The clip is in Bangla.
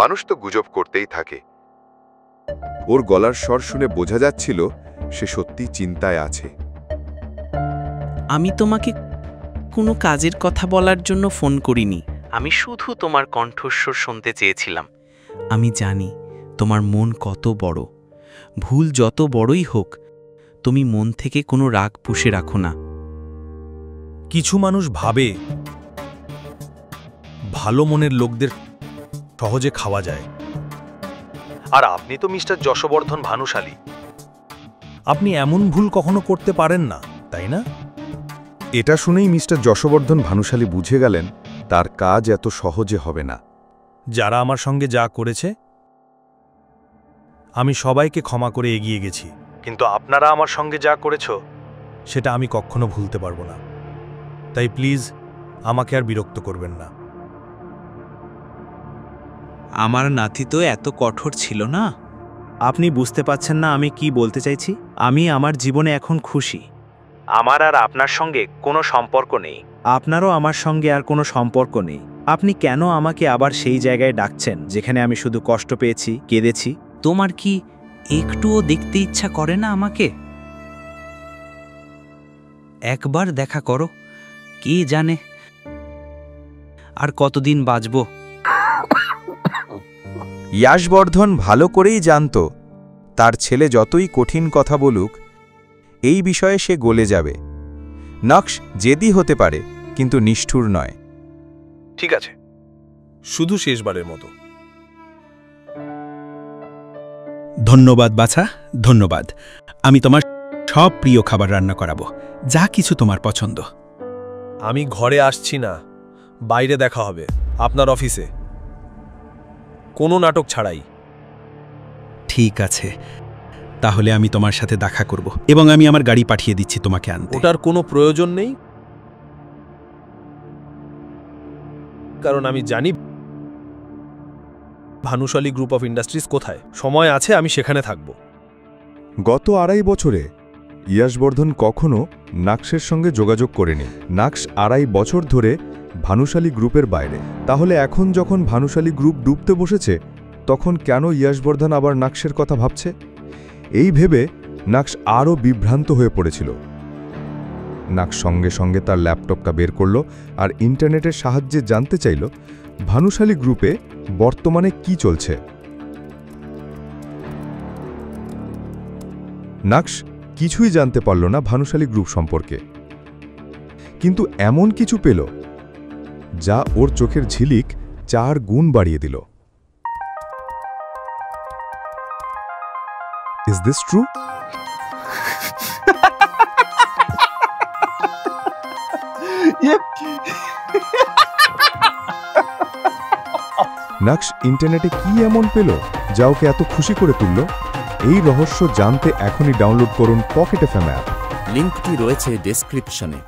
মানুষ তো গুজব করতেই থাকে। ওর গলার স্বর শুনে বোঝা যাচ্ছিল সে সত্যি চিন্তায় আছে। আমি তোমাকে কোনো কাজের কথা বলার জন্য ফোন করিনি। আমি শুধু তোমার কণ্ঠস্বর শুনতে চেয়েছিলাম। আমি জানি তোমার মন কত বড়। ভুল যত বড়ই হোক, তুমি মন থেকে কোনো রাগ পুষে রাখো না। কিছু মানুষ ভাবে ভালো মনের লোকদের সহজে খাওয়া যায়। আর আপনি তো মিস্টার যশবর্ধন ভানুশালী। আপনি এমন ভুল কখনো করতে পারেন না, তাই না? এটা শুনেই মিস্টার যশবর্ধন ভানুশালী বুঝে গেলেন তার কাজ এত সহজে হবে না। যারা আমার সঙ্গে যা করেছে আমি সবাইকে ক্ষমা করে এগিয়ে গেছি, কিন্তু আপনারা আমার সঙ্গে যা করেছ সেটা আমি কখনো ভুলতে পারবো না। তাই প্লিজ আমাকে আর বিরক্ত করবেন না। আমার নাতি তো এত কঠোর ছিল না। আপনি বুঝতে পারছেন না আমি কি বলতে চাইছি? আমি আমার জীবনে এখন খুশি। আমার আর আপনার সঙ্গে কোনো সম্পর্ক নেই। আপনারও আমার সঙ্গে আর কোনো সম্পর্ক নেই। আপনি কেন আমাকে আবার সেই জায়গায় ডাকছেন যেখানে আমি শুধু কষ্ট পেয়েছি, কেঁদেছি? তোমার কি একটুও দেখতে ইচ্ছা করে না আমাকে? একবার দেখা করো, কে জানে আর কতদিন বাঁচব। যশবর্ধন ভালো করেই জানত তার ছেলে যতই কঠিন কথা বলুক, এই বিষয়ে সে গলে যাবে। নকশ জেদি হতে পারে, কিন্তু নিষ্ঠুর নয়। ঠিক আছে, শুধু শেষবারের মতো। ধন্যবাদ বাছা, ধন্যবাদ। আমি তোমার সব প্রিয় খাবার রান্না করাবো, যা কিছু তোমার পছন্দ। আমি ঘরে আসছি না, বাইরে দেখা হবে আপনার অফিসে, কোনো নাটক ছাড়াই। ঠিক আছে, তাহলে আমি তোমার সাথে দেখা করব এবং আমি আমার গাড়ি পাঠিয়ে দিচ্ছি তোমাকে আনতে। ওটার কোনো প্রয়োজন নেই, কারণ আমি জানি ভানুশালী গ্রুপ অফ ইন্ডাস্ট্রিজ কোথায়। সময় আছে, আমি সেখানে থাকব। গত 2.5 বছরে যশবর্ধন কখনো নাকশের সঙ্গে যোগাযোগ করেনি। নাকশ 2.5 বছর ধরে ভানুশালী গ্রুপের বাইরে। তাহলে এখন যখন ভানুশালী গ্রুপ ডুবতে বসেছে, তখন কেন যশবর্ধন আবার নাকশের কথা ভাবছে? এই ভেবে নাকশ আরও বিভ্রান্ত হয়ে পড়েছিল। নাকশ সঙ্গে সঙ্গে তার ল্যাপটপটা বের করল আর ইন্টারনেটের সাহায্যে জানতে চাইল ভানুশালী গ্রুপে বর্তমানে কি চলছে। নাকশ কিছুই জানতে পারল না ভানুশালী গ্রুপ সম্পর্কে, কিন্তু এমন কিছু পেল যা ওর চোখের ঝিলিক 4 গুণ বাড়িয়ে দিল। Is this true? নাকশ ইন্টারনেটে কি এমন পেল যা ওকে এত খুশি করে তুলল? এই রহস্য জানতে এখনই ডাউনলোড করুন পকেট এফএম অ্যাপ। লিঙ্কটি রয়েছে ডেসক্রিপশনে।